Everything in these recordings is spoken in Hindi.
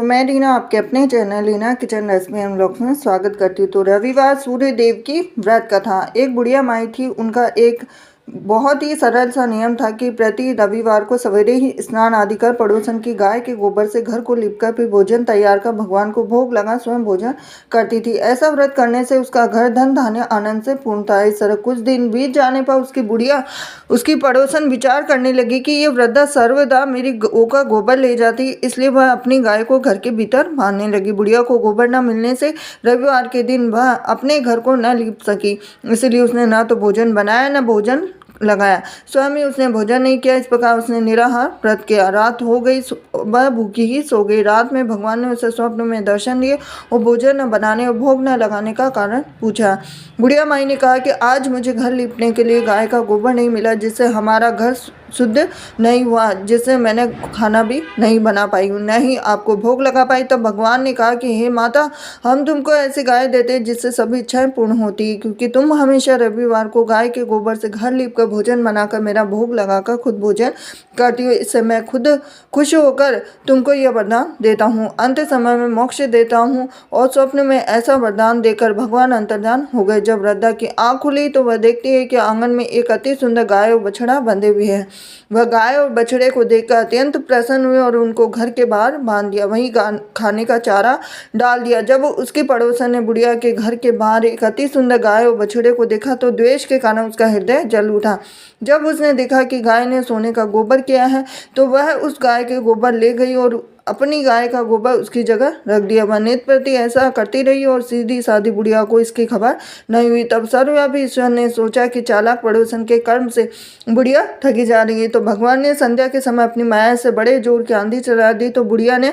मैं रीना आपके अपने चैनल रीना किचन रेसिपी हम लोग में स्वागत करती हूँ। तो रविवार सूर्य देव की व्रत कथा। एक बुढ़िया माई थी। उनका एक बहुत ही सरल सा नियम था कि प्रति रविवार को सवेरे ही स्नान आदि कर पड़ोसन की गाय के गोबर से घर को लिपकर फिर भोजन तैयार कर भगवान को भोग लगा स्वयं भोजन करती थी। ऐसा व्रत करने से उसका घर धन धान्य आनंद से पूर्ण था। इस तरह कुछ दिन बीत जाने पर उसकी बुढ़िया उसकी पड़ोसन विचार करने लगी कि ये वृद्धा सर्वदा मेरी गौ का गोबर ले जाती, इसलिए वह अपनी गाय को घर के भीतर बांधने लगी। बुढ़िया को गोबर न मिलने से रविवार के दिन वह अपने घर को न लिप सकी, इसलिए उसने न तो भोजन बनाया न भोजन लगाया। स्वयं ही उसने भोजन नहीं किया। इस प्रकार उसने निराहार व्रत किया। रात हो गई, वह भूखी ही सो गई। रात में भगवान ने उसे स्वप्न में दर्शन दिए और भोजन न बनाने और भोग न लगाने का कारण पूछा। बुढ़िया माई ने कहा कि आज मुझे घर लिपने के लिए गाय का गोबर नहीं मिला, जिससे हमारा घर शुद्ध नहीं हुआ, जिससे मैंने खाना भी नहीं बना पाई हूँ, न ही आपको भोग लगा पाई। तब भगवान ने कहा कि हे माता, हम तुमको ऐसी गाय देते हैं जिससे सभी इच्छाएं पूर्ण होती है, क्योंकि तुम हमेशा रविवार को गाय के गोबर से घर लीप कर भोजन बनाकर मेरा भोग लगाकर खुद भोजन करती हो। इससे मैं खुद खुश होकर तुमको यह वरदान देता हूँ, अंत समय में मोक्ष देता हूँ। और स्वप्न में ऐसा वरदान देकर भगवान अंतर्धान हो गए। जब वृद्धा की आँख खुली तो वह देखती है कि आंगन में एक अति सुंदर गाय और बछड़ा बंधे हुए हैं। वह गाय और बछड़े को देखकर अत्यंत प्रसन्न हुए और उनको घर के बाहर बांध दिया, वहीं खाने का चारा डाल दिया। जब उसके पड़ोसन ने बुढ़िया के घर के बाहर एक अति सुंदर गाय और बछड़े को देखा तो द्वेष के कारण उसका हृदय जल उठा। जब उसने देखा कि गाय ने सोने का गोबर किया है तो वह उस गाय के गोबर ले गई और अपनी गाय का गोबर उसकी जगह रख दिया। वह नित्य प्रति ऐसा करती रही और सीधी सादी बुढ़िया को इसकी खबर नहीं हुई। तब सर्वव्यापी ईश्वर ने सोचा कि चालाक पड़ोसन के कर्म से बुढ़िया ठगी जा रही है, तो भगवान ने संध्या के समय अपनी माया से बड़े जोर की आंधी चला दी। तो बुढ़िया ने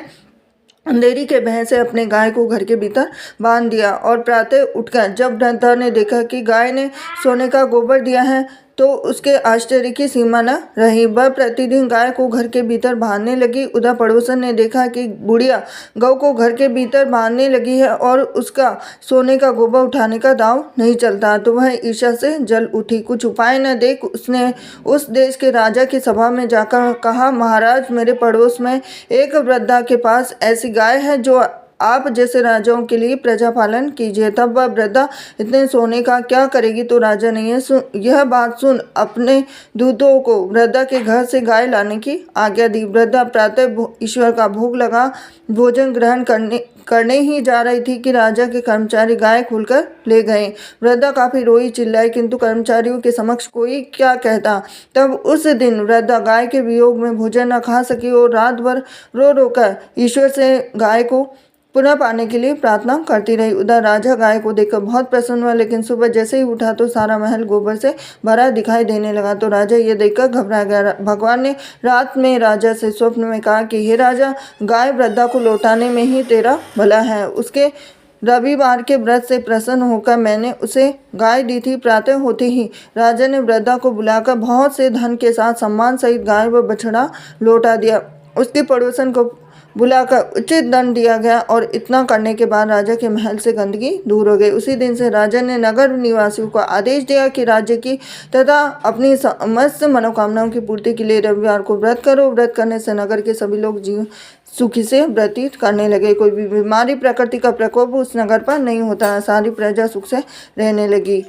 अंधेरी के भय से अपने गाय को घर के भीतर बांध दिया और प्रातः उठकर जब वृद्धा ने देखा कि गाय ने सोने का गोबर दिया है तो उसके आश्चर्य की सीमा न रही। वह प्रतिदिन गाय को घर के भीतर बांधने लगी। उधर पड़ोसन ने देखा कि बुढ़िया गौ को घर के भीतर बांधने लगी है और उसका सोने का गोबर उठाने का दांव नहीं चलता, तो वह ईर्ष्या से जल उठी। कुछ उपाय न देख उसने उस देश के राजा की सभा में जाकर कहा, महाराज, मेरे पड़ोस में एक वृद्धा के पास ऐसी गाय है जो आप जैसे राजाओं के लिए प्रजा पालन कीजिए। तब वह वृद्धा इतने सोने का क्या करेगी, तो राजा ने यह बात सुन अपने दूतों को वृद्धा के घर से गाय लाने की आज्ञा दी। वृद्धा प्रातः ईश्वर का भोग लगा भोजन ग्रहण करने ही जा रही थी कि राजा के कर्मचारी गाय खोलकर ले गए। वृद्धा काफी रोई चिल्लाई, किंतु कर्मचारियों के समक्ष कोई क्या कहता। तब उस दिन वृद्धा गाय के वियोग में भोजन न खा सकी और रात भर रो रोकर ईश्वर से गाय को पुनः पाने के लिए प्रार्थना करती रही। उधर राजा गाय को देखकर बहुत प्रसन्न हुआ, लेकिन सुबह जैसे ही उठा तो सारा महल गोबर से भरा दिखाई देने लगा। तो राजा ये देखकर घबरा गया। भगवान ने रात में राजा से स्वप्न में कहा कि हे राजा, गाय वृद्धा को लौटाने में ही तेरा भला है। उसके रविवार के व्रत से प्रसन्न होकर मैंने उसे गाय दी थी। प्रातः होते ही राजा ने वृद्धा को बुलाकर बहुत से धन के साथ सम्मान सहित गाय व बछड़ा लौटा दिया। उसके पड़ोसन को बुलाकर उचित दंड दिया गया और इतना करने के बाद राजा के महल से गंदगी दूर हो गई। उसी दिन से राजा ने नगर निवासियों को आदेश दिया कि राज्य की तथा अपनी समस्त मनोकामनाओं की पूर्ति के लिए रविवार को व्रत करो। व्रत करने से नगर के सभी लोग जीवन सुखी से व्यतीत करने लगे। कोई भी बीमारी, प्रकृति का प्रकोप उस नगर पर नहीं होता। सारी प्रजा सुख से रहने लगी।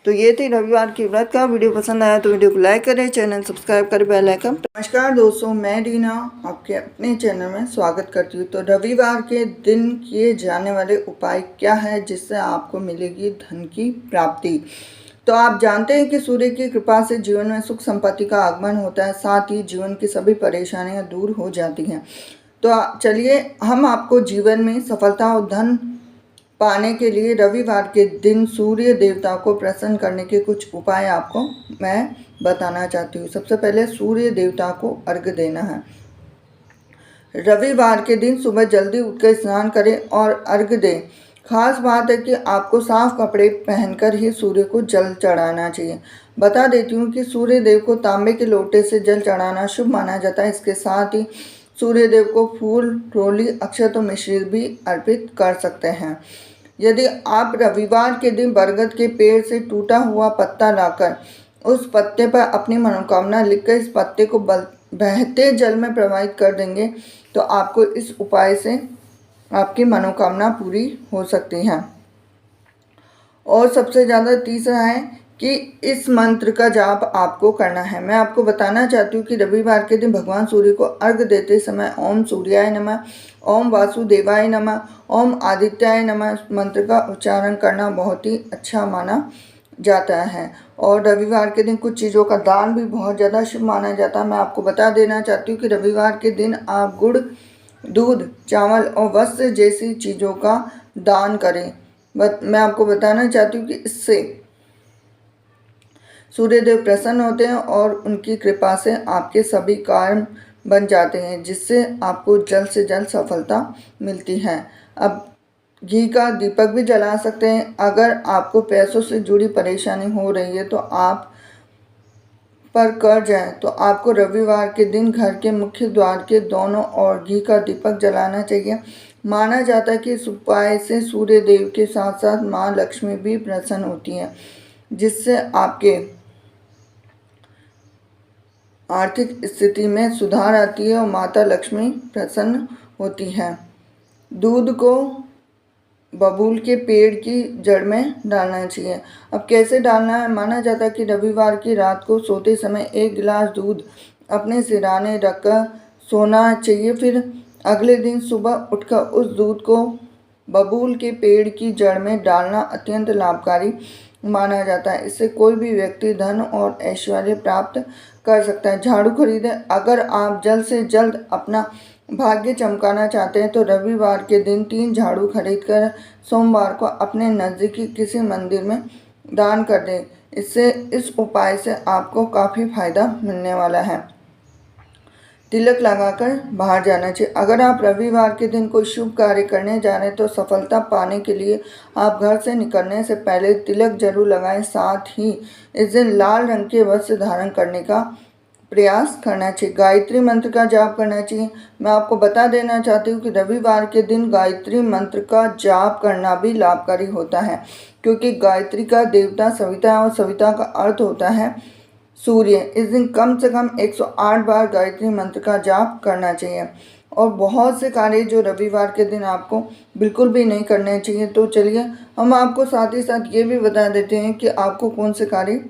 तो ये थी रविवार की व्रत का। वीडियो पसंद आया तो वीडियो को लाइक करें, चैनल सब्सक्राइब करें, बेल आइकन। नमस्कार दोस्तों, मैं रीना आपके अपने चैनल में स्वागत करती हूँ। तो रविवार के दिन किए जाने वाले उपाय क्या है जिससे आपको मिलेगी धन की प्राप्ति। तो आप जानते हैं कि सूर्य की कृपा से जीवन में सुख संपत्ति का आगमन होता है, साथ ही जीवन की सभी परेशानियां दूर हो जाती हैं। तो चलिए हम आपको जीवन में सफलता और धन पाने के लिए रविवार के दिन सूर्य देवता को प्रसन्न करने के कुछ उपाय आपको मैं बताना चाहती हूँ। सबसे पहले सूर्य देवता को अर्घ्य देना है। रविवार के दिन सुबह जल्दी उठकर स्नान करें और अर्घ्य दें। खास बात है कि आपको साफ कपड़े पहनकर ही सूर्य को जल चढ़ाना चाहिए। बता देती हूँ कि सूर्य देव को तांबे के लोटे से जल चढ़ाना शुभ माना जाता है। इसके साथ ही सूर्य देव को फूल, रोली, अक्षत और मिश्री भी अर्पित कर सकते हैं। यदि आप रविवार के दिन बरगद के पेड़ से टूटा हुआ पत्ता लाकर उस पत्ते पर अपनी मनोकामना लिखकर इस पत्ते को बहते जल में प्रवाहित कर देंगे तो आपको इस उपाय से आपकी मनोकामना पूरी हो सकती है। और सबसे ज़्यादा तीसरा है कि इस मंत्र का जाप आपको करना है। मैं आपको बताना चाहती हूँ कि रविवार के दिन भगवान सूर्य को अर्घ देते समय ओम सूर्याय नमः, ओम वासुदेवाय नमः, ओम आदित्याय नमः मंत्र का उच्चारण करना बहुत ही अच्छा माना जाता है। और रविवार के दिन कुछ चीज़ों का दान भी बहुत ज़्यादा शुभ माना जाता है। मैं आपको बता देना चाहती हूँ कि रविवार के दिन आप गुड़, दूध, चावल और वस्त्र जैसी चीज़ों का दान करें। मैं आपको बताना चाहती हूँ कि इससे सूर्यदेव प्रसन्न होते हैं और उनकी कृपा से आपके सभी कार्य बन जाते हैं, जिससे आपको जल्द से जल्द सफलता मिलती है। अब घी का दीपक भी जला सकते हैं। अगर आपको पैसों से जुड़ी परेशानी हो रही है तो आप पर कर्ज है तो आपको रविवार के दिन घर के मुख्य द्वार के दोनों ओर घी का दीपक जलाना चाहिए। माना जाता है कि इस उपाय से सूर्य देव के साथ साथ माँ लक्ष्मी भी प्रसन्न होती हैं, जिससे आपके आर्थिक स्थिति में सुधार आती है और माता लक्ष्मी प्रसन्न होती है। दूध को बबूल के पेड़ की जड़ में डालना चाहिए। अब कैसे डालना है? माना जाता है कि रविवार की रात को सोते समय 1 गिलास दूध अपने सिरहाने रखकर सोना चाहिए। फिर अगले दिन सुबह उठकर उस दूध को बबूल के पेड़ की जड़ में डालना अत्यंत लाभकारी माना जाता है। इससे कोई भी व्यक्ति धन और ऐश्वर्य प्राप्त कर सकता है। झाड़ू खरीदें। अगर आप जल्द से जल्द अपना भाग्य चमकाना चाहते हैं तो रविवार के दिन 3 झाड़ू खरीदकर सोमवार को अपने नज़दीकी किसी मंदिर में दान कर दें। इस उपाय से आपको काफ़ी फायदा मिलने वाला है। तिलक लगाकर बाहर जाना चाहिए। अगर आप रविवार के दिन कोई शुभ कार्य करने जा रहे हैं तो सफलता पाने के लिए आप घर से निकलने से पहले तिलक जरूर लगाएं। साथ ही इस दिन लाल रंग के वस्त्र धारण करने का प्रयास करना चाहिए। गायत्री मंत्र का जाप करना चाहिए। मैं आपको बता देना चाहती हूँ कि रविवार के दिन गायत्री मंत्र का जाप करना भी लाभकारी होता है, क्योंकि गायत्री का देवता सविता है और सविता का अर्थ होता है सूर्य। इस दिन कम से कम 108 बार गायत्री मंत्र का जाप करना चाहिए। और बहुत से कार्य जो रविवार के दिन आपको बिल्कुल भी नहीं करने चाहिए। तो चलिए हम आपको साथ ही साथ ये भी बता देते हैं कि आपको कौन से कार्य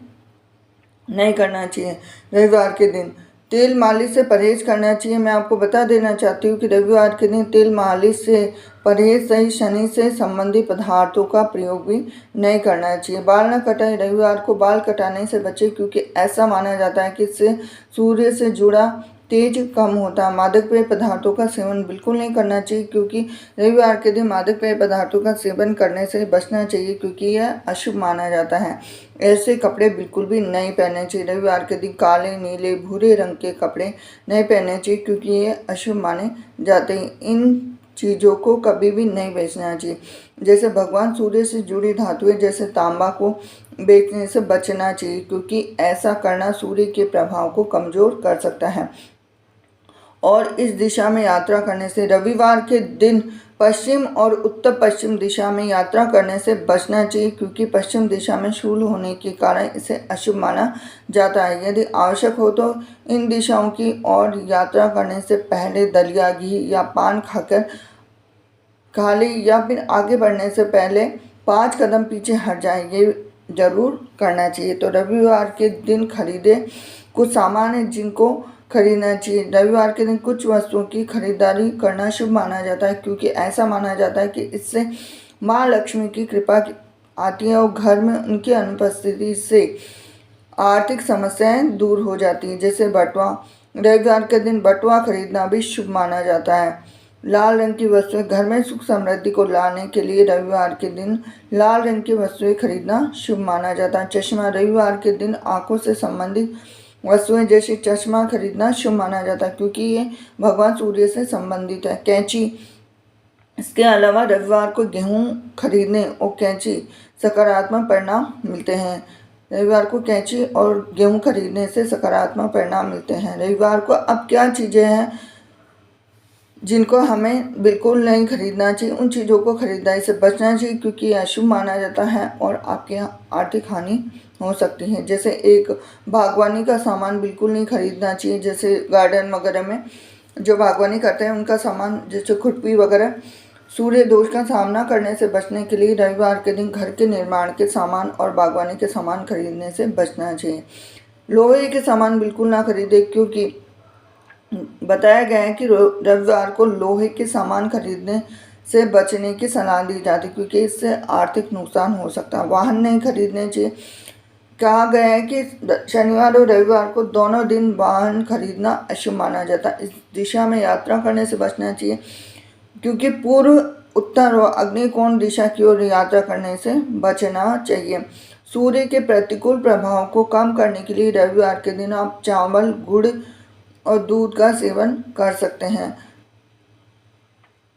नहीं करना चाहिए रविवार के दिन। तेल मालिश से परहेज करना चाहिए। मैं आपको बता देना चाहती हूँ कि रविवार के दिन तेल मालिश से परहेज सही शनि से संबंधित पदार्थों का प्रयोग भी नहीं करना चाहिए। बाल न कटाएं। रविवार को बाल कटाने से बचें, क्योंकि ऐसा माना जाता है कि इससे सूर्य से जुड़ा तेज कम होता है। मादक पेय पदार्थों का सेवन बिल्कुल नहीं करना चाहिए, क्योंकि रविवार के दिन मादक पेय पदार्थों का सेवन करने से बचना चाहिए, क्योंकि यह अशुभ माना जाता है। ऐसे कपड़े बिल्कुल भी नहीं पहनने चाहिए। रविवार के दिन काले, नीले, भूरे रंग के कपड़े नहीं पहनने चाहिए, क्योंकि ये अशुभ माने जाते हैं। इन चीज़ों को कभी भी नहीं बेचना चाहिए। जैसे भगवान सूर्य से जुड़ी धातुएं जैसे तांबा को बेचने से बचना चाहिए, क्योंकि ऐसा करना सूर्य के प्रभाव को कमज़ोर कर सकता है। और इस दिशा में यात्रा करने से रविवार के दिन पश्चिम और उत्तर पश्चिम दिशा में यात्रा करने से बचना चाहिए, क्योंकि पश्चिम दिशा में शूल होने के कारण इसे अशुभ माना जाता है। यदि आवश्यक हो तो इन दिशाओं की ओर यात्रा करने से पहले दलिया, घी या पान खाकर खा ले, या फिर आगे बढ़ने से पहले 5 कदम पीछे हट जाए, ये जरूर करना चाहिए। तो रविवार के दिन खरीदे कुछ सामान है जिनको खरीदना चाहिए। रविवार के दिन कुछ वस्तुओं की खरीदारी करना शुभ माना जाता है, क्योंकि ऐसा माना जाता है कि इससे माँ लक्ष्मी की कृपा आती है और घर में उनकी अनुपस्थिति से आर्थिक समस्याएं दूर हो जाती हैं। जैसे बटुआ। रविवार के दिन बटुआ खरीदना भी शुभ माना जाता है। लाल रंग की वस्तुएं। घर में सुख समृद्धि को लाने के लिए रविवार के दिन लाल रंग की वस्तुएं खरीदना शुभ माना जाता है। चश्मा। रविवार के दिन आंखों से संबंधित वस्तुएं जैसे चश्मा खरीदना शुभ माना जाता है, क्योंकि ये भगवान सूर्य से संबंधित है। कैंची। इसके अलावा रविवार को गेहूं खरीदने और कैंची सकारात्मक परिणाम मिलते हैं। रविवार को कैंची और गेहूं खरीदने से सकारात्मक परिणाम मिलते हैं। रविवार को अब क्या चीज़ें हैं जिनको हमें बिल्कुल नहीं खरीदना चाहिए, उन चीज़ों को खरीदारी से बचना चाहिए, क्योंकि यह अशुभ माना जाता है और आपके आर्थिक हानि हो सकती है। जैसे एक बागवानी का सामान बिल्कुल नहीं खरीदना चाहिए, जैसे गार्डन वगैरह में जो बागवानी करते हैं उनका सामान जैसे खुरपी वगैरह सूर्य दोष का सामना करने से बचने के लिए रविवार के दिन घर के निर्माण के सामान और बागवानी के सामान खरीदने से बचना चाहिए। लोहे के सामान बिल्कुल ना खरीदें, क्योंकि बताया गया है कि रविवार को लोहे के सामान खरीदने से बचने की सलाह दी जाती है, क्योंकि इससे आर्थिक नुकसान हो सकता है। वाहन नहीं खरीदने चाहिए। कहा गया है कि शनिवार और रविवार को दोनों दिन वाहन खरीदना अशुभ माना जाता है। इस दिशा में यात्रा करने से बचना चाहिए, क्योंकि पूर्व, उत्तर और अग्निकोण दिशा की ओर यात्रा करने से बचना चाहिए। सूर्य के प्रतिकूल प्रभाव को कम करने के लिए रविवार के दिन आप चावल, गुड़ और दूध का सेवन कर सकते हैं।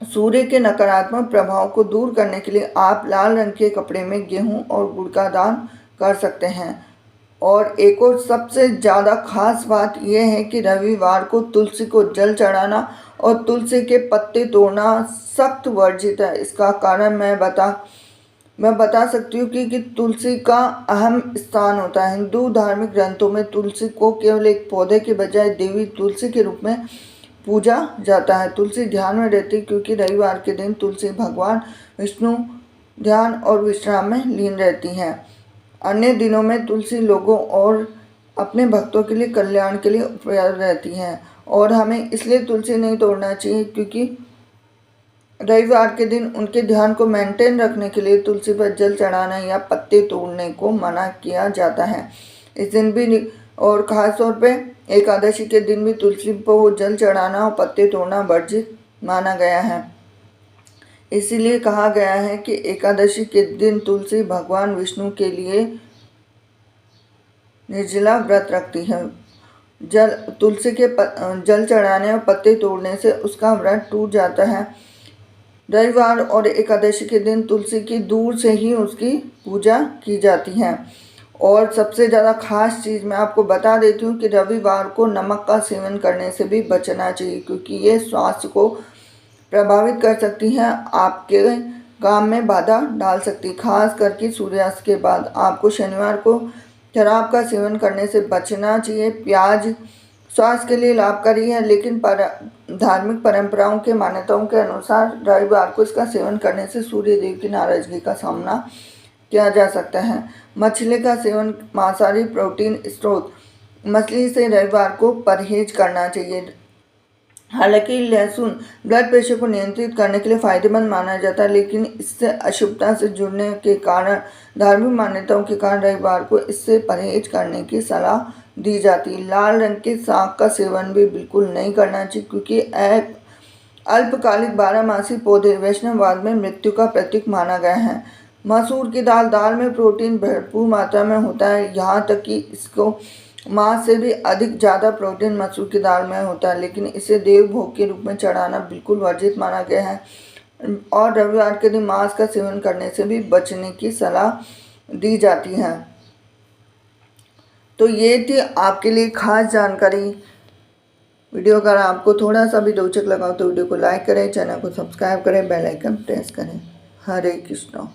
सूर्य के नकारात्मक प्रभाव को दूर करने के लिए आप लाल रंग के कपड़े में गेहूं और गुड़ का दान कर सकते हैं। और एक और सबसे ज़्यादा खास बात यह है कि रविवार को तुलसी को जल चढ़ाना और तुलसी के पत्ते तोड़ना सख्त वर्जित है। इसका कारण मैं बता सकती हूँ कि तुलसी का अहम स्थान होता है। हिंदू धार्मिक ग्रंथों में तुलसी को केवल एक पौधे के बजाय देवी तुलसी के रूप में पूजा जाता है। तुलसी ध्यान में रहती है, क्योंकि रविवार के दिन तुलसी भगवान विष्णु ध्यान और विश्राम में लीन रहती हैं। अन्य दिनों में तुलसी लोगों और अपने भक्तों के लिए कल्याण के लिए उपयोग रहती हैं। और हमें इसलिए तुलसी नहीं तोड़ना चाहिए, क्योंकि रविवार के दिन उनके ध्यान को मेंटेन रखने के लिए तुलसी पर जल चढ़ाना या पत्ते तोड़ने को मना किया जाता है। इस दिन भी और ख़ास तौर पे एकादशी के दिन भी तुलसी पर जल चढ़ाना और पत्ते तोड़ना वर्जित माना गया है। इसीलिए कहा गया है कि एकादशी के दिन तुलसी भगवान विष्णु के लिए निर्जला व्रत रखती है। तुलसी के जल चढ़ाने और पत्ते तोड़ने से उसका व्रत टूट जाता है। रविवार और एकादशी के दिन तुलसी की दूर से ही उसकी पूजा की जाती है। और सबसे ज़्यादा खास चीज़ मैं आपको बता देती हूँ कि रविवार को नमक का सेवन करने से भी बचना चाहिए, क्योंकि ये स्वास्थ्य को प्रभावित कर सकती हैं, आपके काम में बाधा डाल सकती। खास करके सूर्यास्त के बाद आपको शनिवार को शराब का सेवन करने से बचना चाहिए। प्याज स्वास्थ्य के लिए लाभकारी है, लेकिन धार्मिक परंपराओं के मान्यताओं के अनुसार रविवार को इसका सेवन करने से सूर्य देव की नाराजगी का सामना किया जा सकता है। मछली का सेवन मांसाहारी प्रोटीन स्रोत मछली से रविवार को परहेज करना चाहिए। हालांकि लहसुन ब्लड प्रेशर को नियंत्रित करने के लिए फायदेमंद माना जाता है, लेकिन इससे अशुभता से जुड़ने के कारण, धार्मिक मान्यताओं के कारण रविवार को इससे परहेज करने की सलाह दी जाती है। लाल रंग के साग का सेवन भी बिल्कुल नहीं करना चाहिए, क्योंकि अल्पकालिक बारहमासी पौधे वैष्णववाद में मृत्यु का प्रतीक माना गया है। मसूर की दाल में प्रोटीन भरपूर मात्रा में होता है, यहाँ तक कि इसको मांस से भी अधिक ज़्यादा प्रोटीन मसूर की दाल में होता है, लेकिन इसे देव भोग के रूप में चढ़ाना बिल्कुल वर्जित माना गया है। और रविवार के दिन मांस का सेवन करने से भी बचने की सलाह दी जाती है। तो ये थी आपके लिए खास जानकारी। वीडियो अगर आपको थोड़ा सा भी रोचक लगा तो वीडियो को लाइक करें, चैनल को सब्सक्राइब करें, बेल आइकन प्रेस करें। हरे कृष्णा।